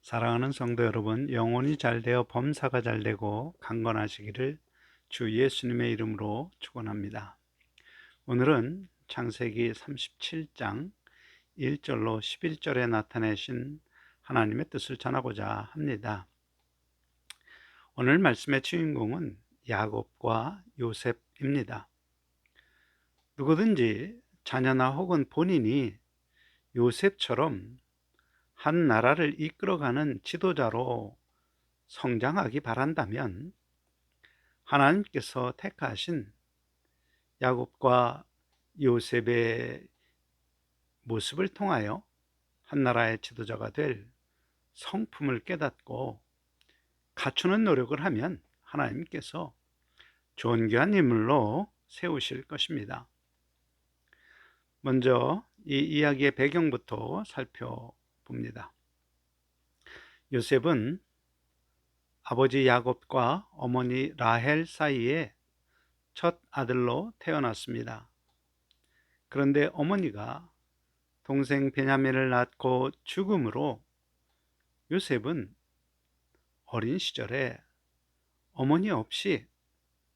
사랑하는 성도 여러분, 영혼이 잘되어 범사가 잘되고 강건하시기를 주 예수님의 이름으로 축원합니다. 오늘은 창세기 37장 1절로 11절에 나타내신 하나님의 뜻을 전하고자 합니다. 오늘 말씀의 주인공은 야곱과 요셉입니다. 누구든지 자녀나 혹은 본인이 요셉처럼 한 나라를 이끌어가는 지도자로 성장하기 바란다면 하나님께서 택하신 야곱과 요셉의 모습을 통하여 한 나라의 지도자가 될 성품을 깨닫고 갖추는 노력을 하면 하나님께서 존귀한 인물로 세우실 것입니다. 먼저 이 이야기의 배경부터 살펴봅니다. 요셉은 아버지 야곱과 어머니 라헬 사이에 첫 아들로 태어났습니다. 그런데 어머니가 동생 베냐민을 낳고 죽음으로 요셉은 어린 시절에 어머니 없이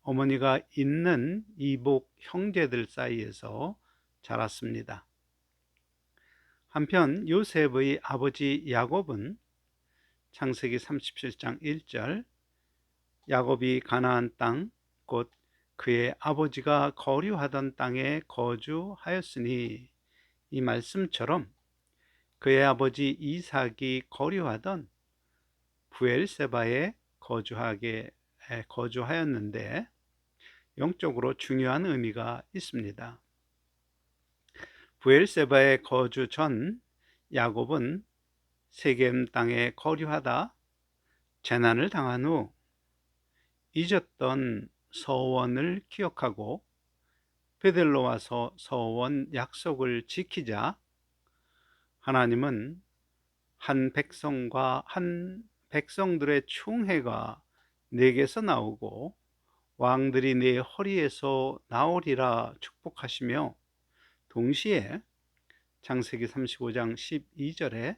어머니가 있는 이복 형제들 사이에서 자랐습니다. 한편 요셉의 아버지 야곱은 창세기 37장 1절 야곱이 가나안 땅 곧 그의 아버지가 거류하던 땅에 거주하였으니 이 말씀처럼 그의 아버지 이삭이 거류하던 부엘세바에 거주하였는데 영적으로 중요한 의미가 있습니다. 부엘세바에 거주 전 야곱은 세겜 땅에 거류하다 재난을 당한 후 잊었던 서원을 기억하고 베델로 와서 서원 약속을 지키자 하나님은 한 백성들의 충해가 내게서 나오고 왕들이 내 허리에서 나오리라 축복하시며 동시에 창세기 35장 12절에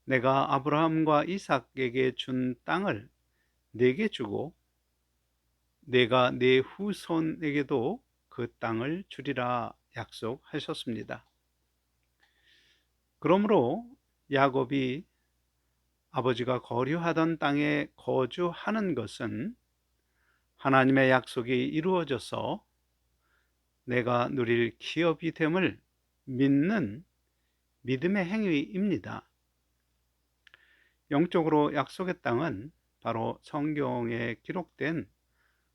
내가 아브라함과 이삭에게 준 땅을 내게 주고 내가 내 후손에게도 그 땅을 주리라 약속하셨습니다. 그러므로 야곱이 아버지가 거류하던 땅에 거주하는 것은 하나님의 약속이 이루어져서 내가 누릴 기업이 됨을 믿는 믿음의 행위입니다. 영적으로 약속의 땅은 바로 성경에 기록된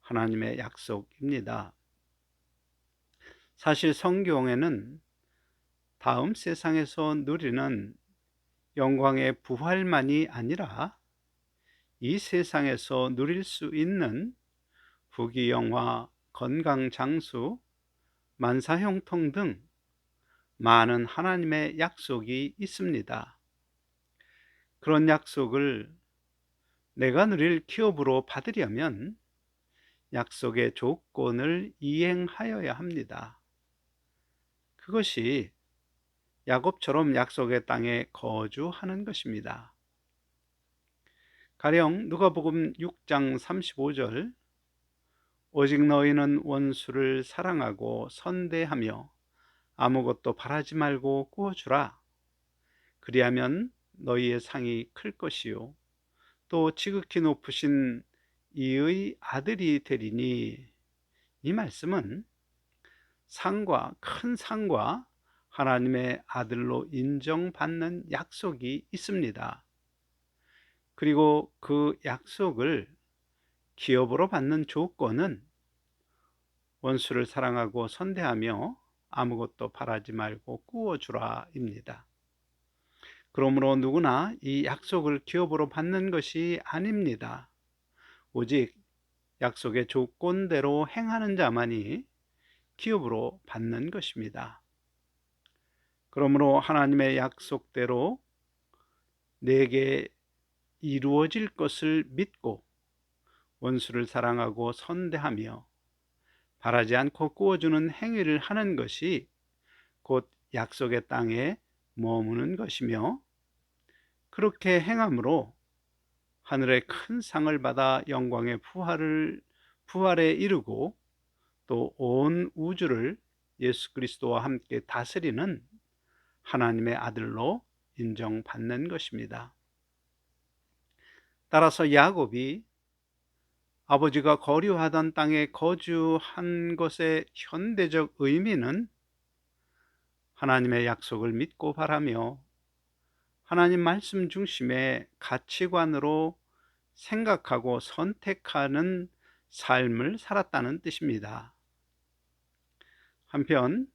하나님의 약속입니다. 사실 성경에는 다음 세상에서 누리는 영광의 부활만이 아니라 이 세상에서 누릴 수 있는 부귀영화, 건강장수, 만사형통 등 많은 하나님의 약속이 있습니다. 그런 약속을 내가 누릴 기업으로 받으려면 약속의 조건을 이행하여야 합니다. 그것이 야곱처럼 약속의 땅에 거주하는 것입니다. 가령 누가복음 6장 35절 오직 너희는 원수를 사랑하고 선대하며 아무것도 바라지 말고 구워주라. 그리하면 너희의 상이 클 것이요 또 지극히 높으신 이의 아들이 되리니 이 말씀은 큰 상과 하나님의 아들로 인정받는 약속이 있습니다. 그리고 그 약속을 기업으로 받는 조건은 원수를 사랑하고 선대하며 아무것도 바라지 말고 구워주라입니다. 그러므로 누구나 이 약속을 기업으로 받는 것이 아닙니다. 오직 약속의 조건대로 행하는 자만이 기업으로 받는 것입니다. 그러므로 하나님의 약속대로 내게 이루어질 것을 믿고 원수를 사랑하고 선대하며 바라지 않고 구워주는 행위를 하는 것이 곧 약속의 땅에 머무는 것이며 그렇게 행함으로 하늘의 큰 상을 받아 영광의 부활에 이르고 또 온 우주를 예수 그리스도와 함께 다스리는 하나님의 아들로 인정받는 것입니다. 따라서 야곱이 아버지가 거류하던 땅에 거주한 것의 현대적 의미는 하나님의 약속을 믿고 바라며 하나님 말씀 중심의 가치관으로 생각하고 선택하는 삶을 살았다는 뜻입니다. 한편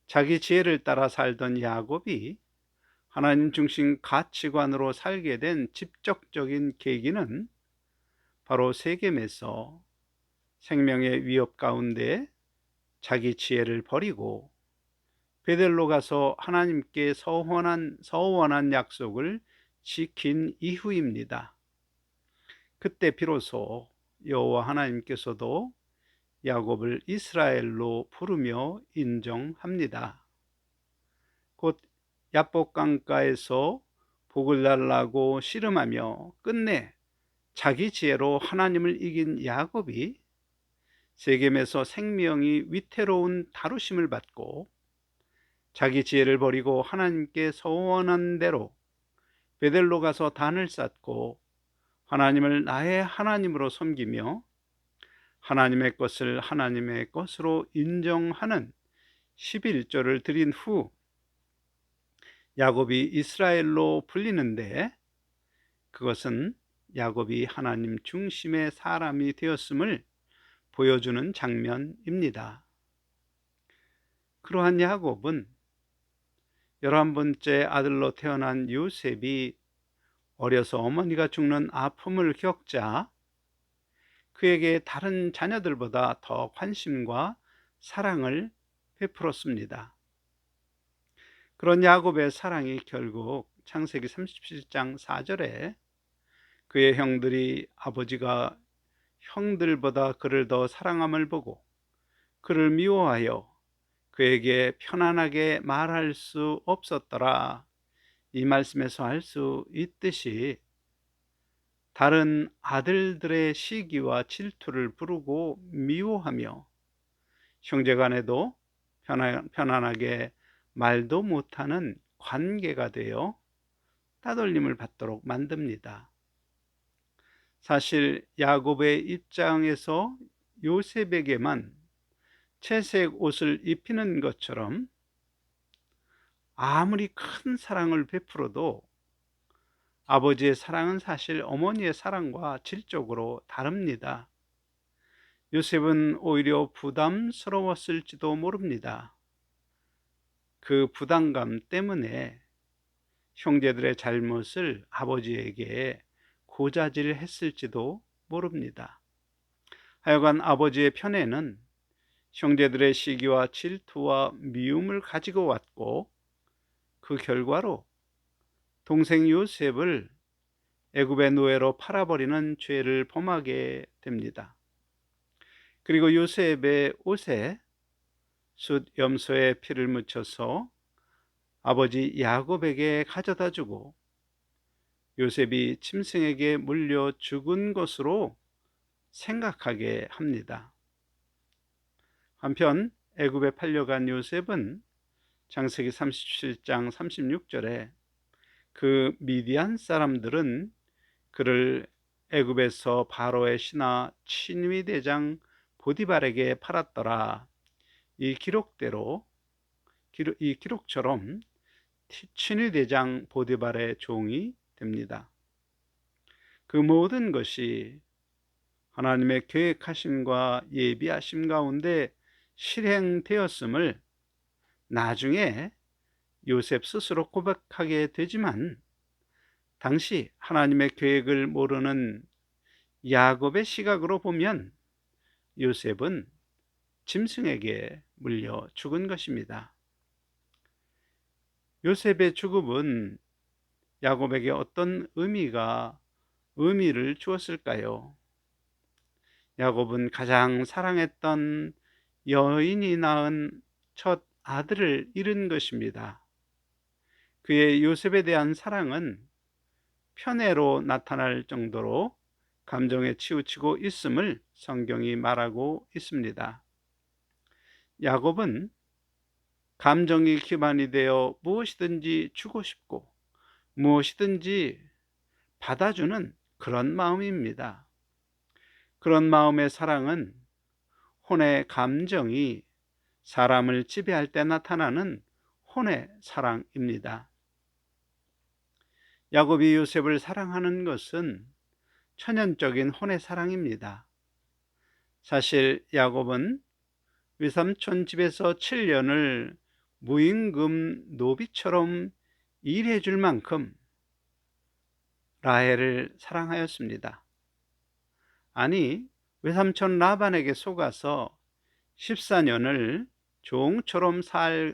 자기 지혜를 따라 살던 야곱이 하나님 중심 가치관으로 살게 된 직접적인 계기는 바로 세겜에서 생명의 위협 가운데 자기 지혜를 버리고 베델로 가서 하나님께 서원한 약속을 지킨 이후입니다. 그때 비로소 여호와 하나님께서도 야곱을 이스라엘로 부르며 인정합니다. 곧 야복 강가에서 복을 달라고 씨름하며 끝내 자기 지혜로 하나님을 이긴 야곱이 세겜에서 생명이 위태로운 다루심을 받고 자기 지혜를 버리고 하나님께 서원한 대로 베델로 가서 단을 쌓고 하나님을 나의 하나님으로 섬기며 하나님의 것을 하나님의 것으로 인정하는 11조를 드린 후 야곱이 이스라엘로 불리는데, 그것은 야곱이 하나님 중심의 사람이 되었음을 보여주는 장면입니다. 그러한 야곱은 11번째 아들로 태어난 요셉이 어려서 어머니가 죽는 아픔을 겪자 그에게 다른 자녀들보다 더 관심과 사랑을 베풀었습니다. 그런 야곱의 사랑이 결국 창세기 37장 4절에 그의 형들이 아버지가 형들보다 그를 더 사랑함을 보고 그를 미워하여 그에게 편안하게 말할 수 없었더라, 이 말씀에서 알 수 있듯이 다른 아들들의 시기와 질투를 부르고 미워하며 형제간에도 편안하게 말도 못하는 관계가 되어 따돌림을 받도록 만듭니다. 사실 야곱의 입장에서 요셉에게만 채색 옷을 입히는 것처럼 아무리 큰 사랑을 베풀어도 아버지의 사랑은 사실 어머니의 사랑과 질적으로 다릅니다. 요셉은 오히려 부담스러웠을지도 모릅니다. 그 부담감 때문에 형제들의 잘못을 아버지에게 고자질했을지도 모릅니다. 하여간 아버지의 편에는 형제들의 시기와 질투와 미움을 가지고 왔고, 그 결과로 동생 요셉을 애굽의 노예로 팔아버리는 죄를 범하게 됩니다. 그리고 요셉의 옷에 숫 염소의 피를 묻혀서 아버지 야곱에게 가져다 주고 요셉이 짐승에게 물려 죽은 것으로 생각하게 합니다. 한편 애굽에 팔려간 요셉은 창세기 37장 36절에 그 미디안 사람들은 그를 애굽에서 바로의 신하 친위 대장 보디발에게 팔았더라, 이 기록처럼 친위 대장 보디발의 종이 됩니다. 그 모든 것이 하나님의 계획하심과 예비하심 가운데 실행되었음을 나중에 요셉 스스로 고백하게 되지만, 당시 하나님의 계획을 모르는 야곱의 시각으로 보면 요셉은 짐승에게 물려 죽은 것입니다. 요셉의 죽음은 야곱에게 어떤 의미를 주었을까요? 야곱은 가장 사랑했던 여인이 낳은 첫 아들을 잃은 것입니다. 그의 요셉에 대한 사랑은 편애로 나타날 정도로 감정에 치우치고 있음을 성경이 말하고 있습니다. 야곱은 감정이 기반이 되어 무엇이든지 주고 싶고 무엇이든지 받아주는 그런 마음입니다. 그런 마음의 사랑은 혼의 감정이 사람을 지배할 때 나타나는 혼의 사랑입니다. 야곱이 요셉을 사랑하는 것은 천연적인 혼의 사랑입니다. 사실 야곱은 외삼촌 집에서 7년을 무임금 노비처럼 일해 줄 만큼 라헬을 사랑하였습니다. 아니, 외삼촌 라반에게 속아서 14년을 종처럼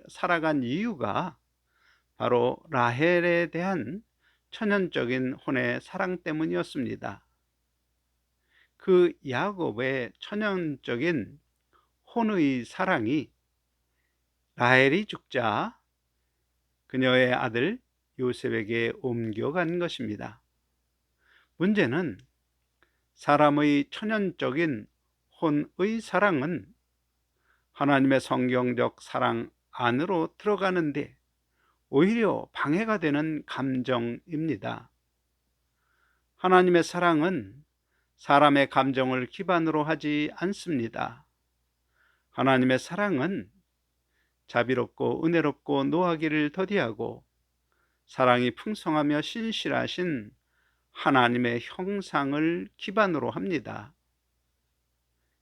살아간 이유가 바로 라헬에 대한 천연적인 혼의 사랑 때문이었습니다. 그 야곱의 천연적인 혼의 사랑이 라헬이 죽자 그녀의 아들 요셉에게 옮겨간 것입니다. 문제는 사람의 천연적인 혼의 사랑은 하나님의 성경적 사랑 안으로 들어가는데 오히려 방해가 되는 감정입니다. 하나님의 사랑은 사람의 감정을 기반으로 하지 않습니다. 하나님의 사랑은 자비롭고 은혜롭고 노하기를 더디하고 사랑이 풍성하며 신실하신 하나님의 형상을 기반으로 합니다.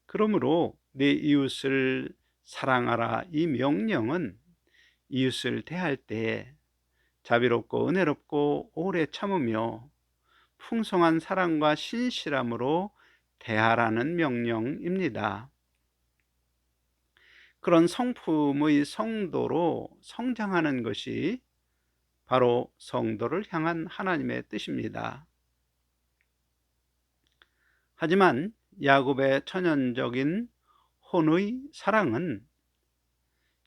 그러므로 내 이웃을 사랑하라 이 명령은 이웃을 대할 때 자비롭고 은혜롭고 오래 참으며 풍성한 사랑과 신실함으로 대하라는 명령입니다. 그런 성품의 성도로 성장하는 것이 바로 성도를 향한 하나님의 뜻입니다. 하지만 야곱의 천연적인 혼의 사랑은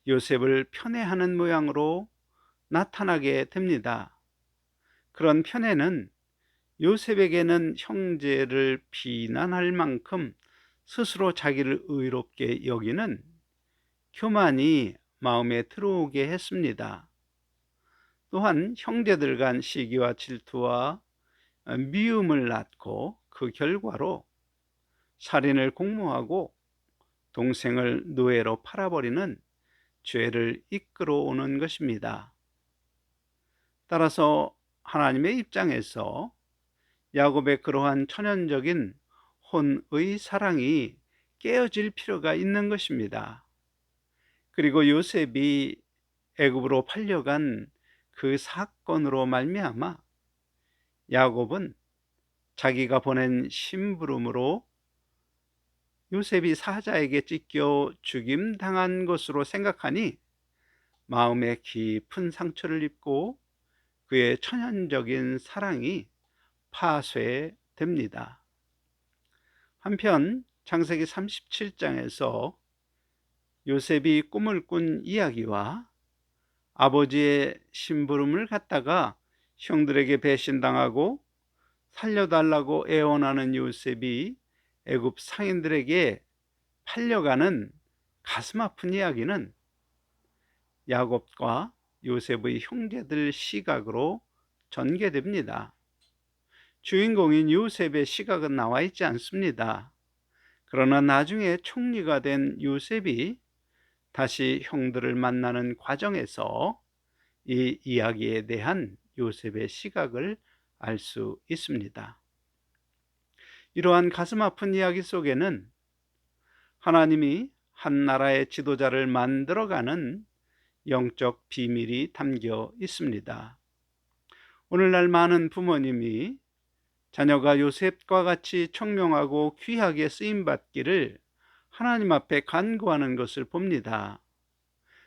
요셉을 편애하는 모양으로 나타나게 됩니다. 그런 편애는 요셉에게는 형제를 비난할 만큼 스스로 자기를 의롭게 여기는 교만이 마음에 들어오게 했습니다. 또한 형제들 간 시기와 질투와 미움을 낳고 그 결과로 살인을 공모하고 동생을 노예로 팔아버리는 죄를 이끌어오는 것입니다. 따라서 하나님의 입장에서 야곱의 그러한 천연적인 혼의 사랑이 깨어질 필요가 있는 것입니다. 그리고 요셉이 애굽으로 팔려간 그 사건으로 말미암아 야곱은 자기가 보낸 심부름으로 요셉이 사자에게 찢겨 죽임당한 것으로 생각하니 마음에 깊은 상처를 입고 그의 천연적인 사랑이 파쇄됩니다. 한편 창세기 37장에서 요셉이 꿈을 꾼 이야기와 아버지의 심부름을 갖다가 형들에게 배신당하고 살려달라고 애원하는 요셉이 애굽 상인들에게 팔려가는 가슴 아픈 이야기는 야곱과 요셉의 형제들 시각으로 전개됩니다. 주인공인 요셉의 시각은 나와 있지 않습니다. 그러나 나중에 총리가 된 요셉이 다시 형들을 만나는 과정에서 이 이야기에 대한 요셉의 시각을 알 수 있습니다. 이러한 가슴 아픈 이야기 속에는 하나님이 한 나라의 지도자를 만들어가는 영적 비밀이 담겨 있습니다. 오늘날 많은 부모님이 자녀가 요셉과 같이 청명하고 귀하게 쓰임받기를 하나님 앞에 간구하는 것을 봅니다.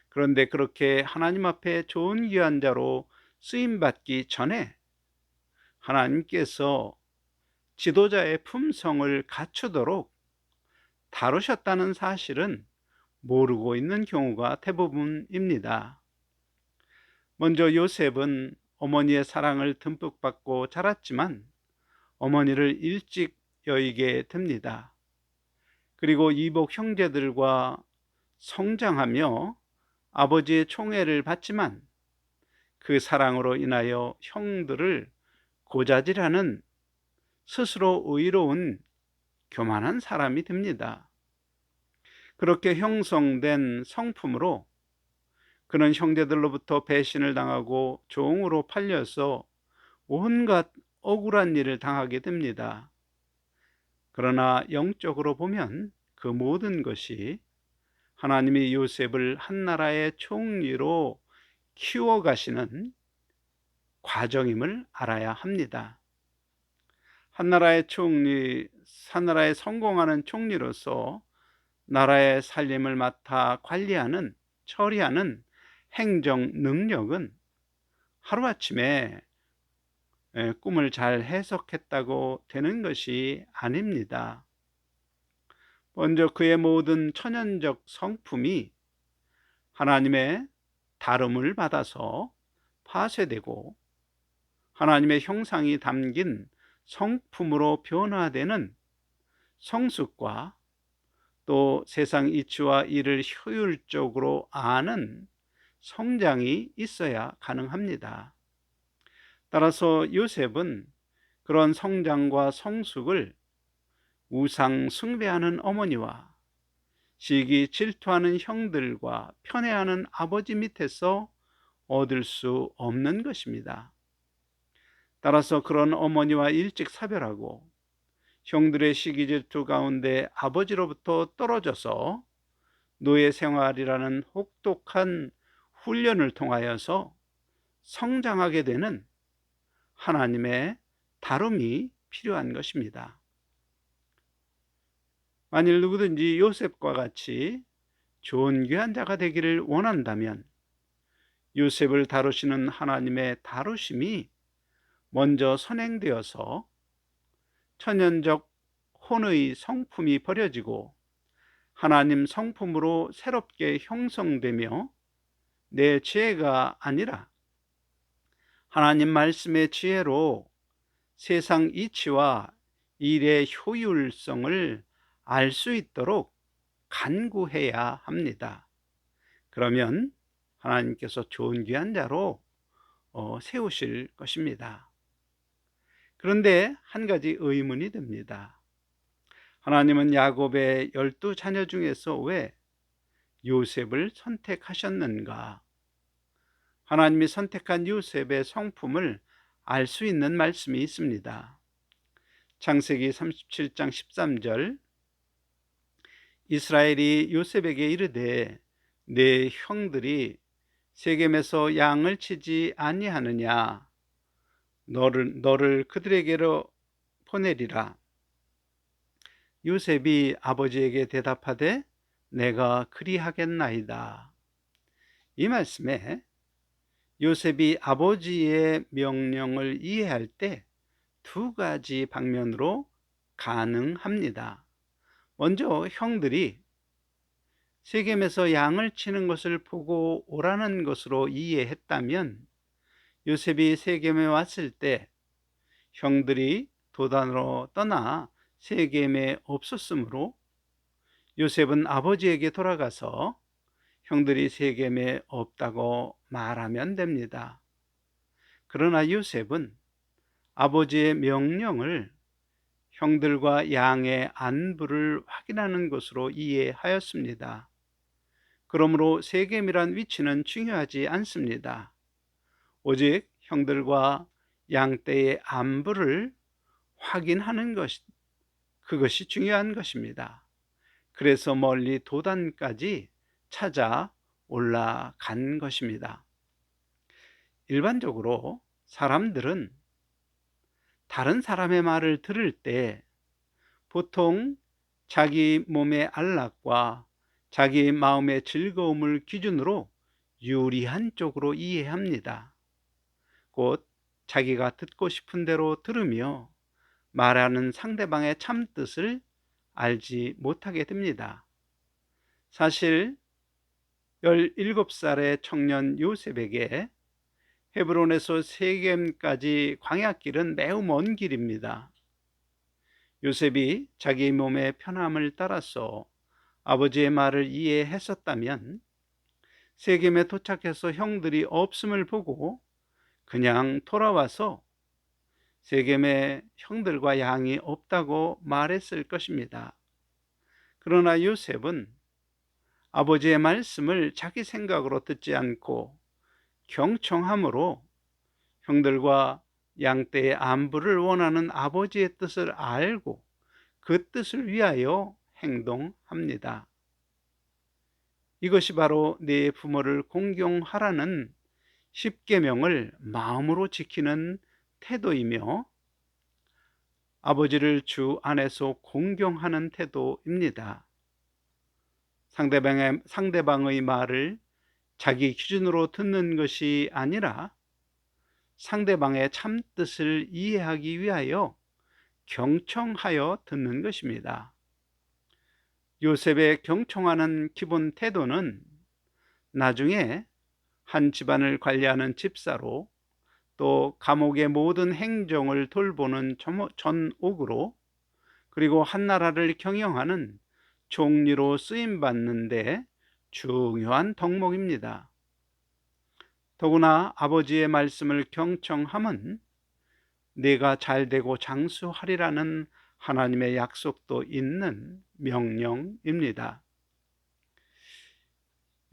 그런데 그렇게 하나님 앞에 좋은 귀한 자로 쓰임받기 전에 하나님께서 지도자의 품성을 갖추도록 다루셨다는 사실은 모르고 있는 경우가 대부분입니다. 먼저 요셉은 어머니의 사랑을 듬뿍 받고 자랐지만 어머니를 일찍 여의게 됩니다. 그리고 이복 형제들과 성장하며 아버지의 총애를 받지만 그 사랑으로 인하여 형들을 고자질하는 스스로 의로운 교만한 사람이 됩니다. 그렇게 형성된 성품으로 그는 형제들로부터 배신을 당하고 종으로 팔려서 온갖 억울한 일을 당하게 됩니다. 그러나 영적으로 보면 그 모든 것이 하나님이 요셉을 한 나라의 총리로 키워가시는 과정임을 알아야 합니다. 한 나라의 성공하는 총리로서 나라의 살림을 맡아 관리하는, 처리하는 행정 능력은 하루아침에 꿈을 잘 해석했다고 되는 것이 아닙니다. 먼저 그의 모든 천연적 성품이 하나님의 다름을 받아서 파쇄되고 하나님의 형상이 담긴 성품으로 변화되는 성숙과 또 세상 이치와 이를 효율적으로 아는 성장이 있어야 가능합니다. 따라서 요셉은 그런 성장과 성숙을 우상 숭배하는 어머니와 시기 질투하는 형들과 편애하는 아버지 밑에서 얻을 수 없는 것입니다. 따라서 그런 어머니와 일찍 사별하고 형들의 시기 질투 가운데 아버지로부터 떨어져서 노예 생활이라는 혹독한 훈련을 통하여서 성장하게 되는 하나님의 다름이 필요한 것입니다. 만일 누구든지 요셉과 같이 존귀한 자가 되기를 원한다면 요셉을 다루시는 하나님의 다루심이 먼저 선행되어서 천연적 혼의 성품이 버려지고 하나님 성품으로 새롭게 형성되며 내 지혜가 아니라 하나님 말씀의 지혜로 세상 이치와 일의 효율성을 알 수 있도록 간구해야 합니다. 그러면 하나님께서 존귀한 자로 세우실 것입니다. 그런데 한 가지 의문이 듭니다. 하나님은 야곱의 12자녀 중에서 왜 요셉을 선택하셨는가? 하나님이 선택한 요셉의 성품을 알 수 있는 말씀이 있습니다. 창세기 37장 13절, 이스라엘이 요셉에게 이르되 네 형들이 세겜에서 양을 치지 아니하느냐? 너를 그들에게로 보내리라. 요셉이 아버지에게 대답하되 내가 그리하겠나이다. 이 말씀에 요셉이 아버지의 명령을 이해할 때 두 가지 방면으로 가능합니다. 먼저 형들이 세겜에서 양을 치는 것을 보고 오라는 것으로 이해했다면 요셉이 세겜에 왔을 때 형들이 도단으로 떠나 세겜에 없었으므로 요셉은 아버지에게 돌아가서 형들이 세겜에 없다고 말하면 됩니다. 그러나 요셉은 아버지의 명령을 형들과 양의 안부를 확인하는 것으로 이해하였습니다. 그러므로 세겜이란 위치는 중요하지 않습니다. 오직 형들과 양떼의 안부를 확인하는 그것이 중요한 것입니다. 그래서 멀리 도단까지 찾아 올라간 것입니다. 일반적으로 사람들은 다른 사람의 말을 들을 때 보통 자기 몸의 안락과 자기 마음의 즐거움을 기준으로 유리한 쪽으로 이해합니다. 곧 자기가 듣고 싶은 대로 들으며 말하는 상대방의 참뜻을 알지 못하게 됩니다. 사실 17살의 청년 요셉에게 헤브론에서 세겜까지 광야길은 매우 먼 길입니다. 요셉이 자기 몸의 편함을 따라서 아버지의 말을 이해했었다면 세겜에 도착해서 형들이 없음을 보고 그냥 돌아와서 세겜에 형들과 양이 없다고 말했을 것입니다. 그러나 요셉은 아버지의 말씀을 자기 생각으로 듣지 않고 경청함으로 형들과 양떼의 안부를 원하는 아버지의 뜻을 알고 그 뜻을 위하여 행동합니다. 이것이 바로 네 부모를 공경하라는 십계명을 마음으로 지키는 태도이며 아버지를 주 안에서 공경하는 태도입니다. 상대방의 말을 자기 기준으로 듣는 것이 아니라 상대방의 참뜻을 이해하기 위하여 경청하여 듣는 것입니다. 요셉의 경청하는 기본 태도는 나중에 한 집안을 관리하는 집사로 또 감옥의 모든 행정을 돌보는 전옥으로 그리고 한 나라를 경영하는 총리로 쓰임받는데 중요한 덕목입니다. 더구나 아버지의 말씀을 경청함은 내가 잘되고 장수하리라는 하나님의 약속도 있는 명령입니다.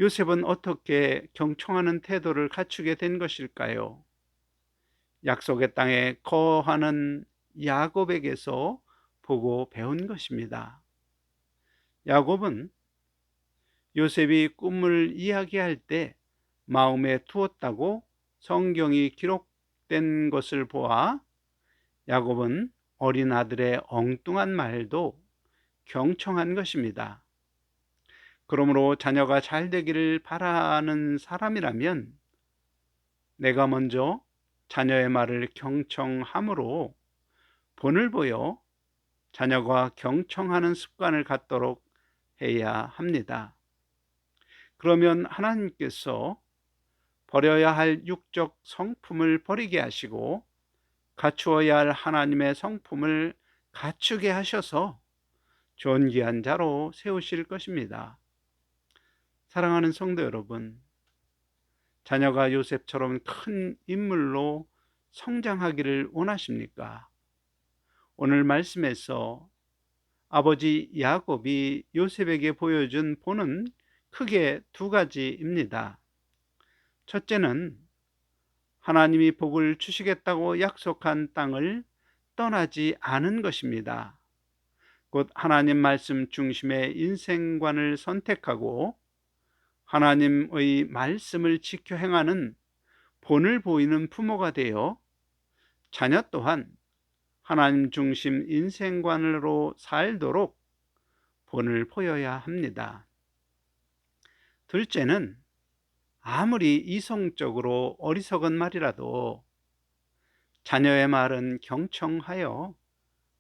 요셉은 어떻게 경청하는 태도를 갖추게 된 것일까요? 약속의 땅에 거하는 야곱에게서 보고 배운 것입니다. 야곱은 요셉이 꿈을 이야기할 때 마음에 두었다고 성경이 기록된 것을 보아 야곱은 어린 아들의 엉뚱한 말도 경청한 것입니다. 그러므로 자녀가 잘 되기를 바라는 사람이라면 내가 먼저 자녀의 말을 경청함으로 본을 보여 자녀가 경청하는 습관을 갖도록 해야 합니다. 그러면 하나님께서 버려야 할 육적 성품을 버리게 하시고 갖추어야 할 하나님의 성품을 갖추게 하셔서 존귀한 자로 세우실 것입니다. 사랑하는 성도 여러분, 자녀가 요셉처럼 큰 인물로 성장하기를 원하십니까? 오늘 말씀에서 아버지 야곱이 요셉에게 보여준 본은 크게 두 가지입니다. 첫째는 하나님이 복을 주시겠다고 약속한 땅을 떠나지 않은 것입니다. 곧 하나님 말씀 중심의 인생관을 선택하고 하나님의 말씀을 지켜 행하는 본을 보이는 부모가 되어 자녀 또한 하나님 중심 인생관으로 살도록 본을 보여야 합니다. 둘째는 아무리 이성적으로 어리석은 말이라도 자녀의 말은 경청하여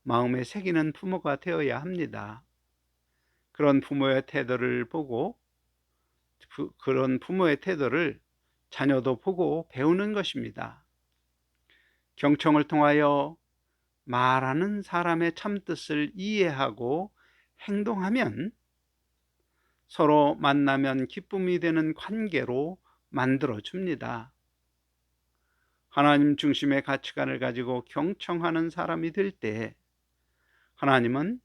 마음에 새기는 부모가 되어야 합니다. 그런 부모의 태도를 보고 그런 부모의 태도를 자녀도 보고 배우는 것입니다. 경청을 통하여 말하는 사람의 참뜻을 이해하고 행동하면 서로 만나면 기쁨이 되는 관계로 만들어줍니다. 하나님 중심의 가치관을 가지고 경청하는 사람이 될 때 하나님은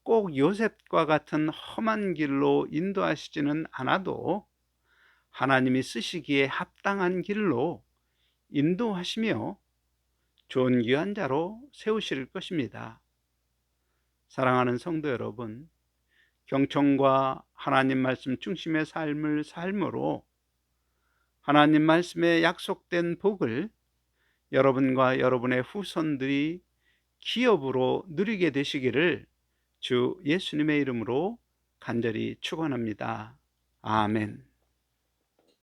꼭 요셉과 같은 험한 길로 인도하시지는 않아도 하나님이 쓰시기에 합당한 길로 인도하시며 존귀한 자로 세우실 것입니다. 사랑하는 성도 여러분, 경청과 하나님 말씀 중심의 삶을 삶으로 하나님 말씀에 약속된 복을 여러분과 여러분의 후손들이 기업으로 누리게 되시기를 주 예수님의 이름으로 간절히 축원합니다. 아멘.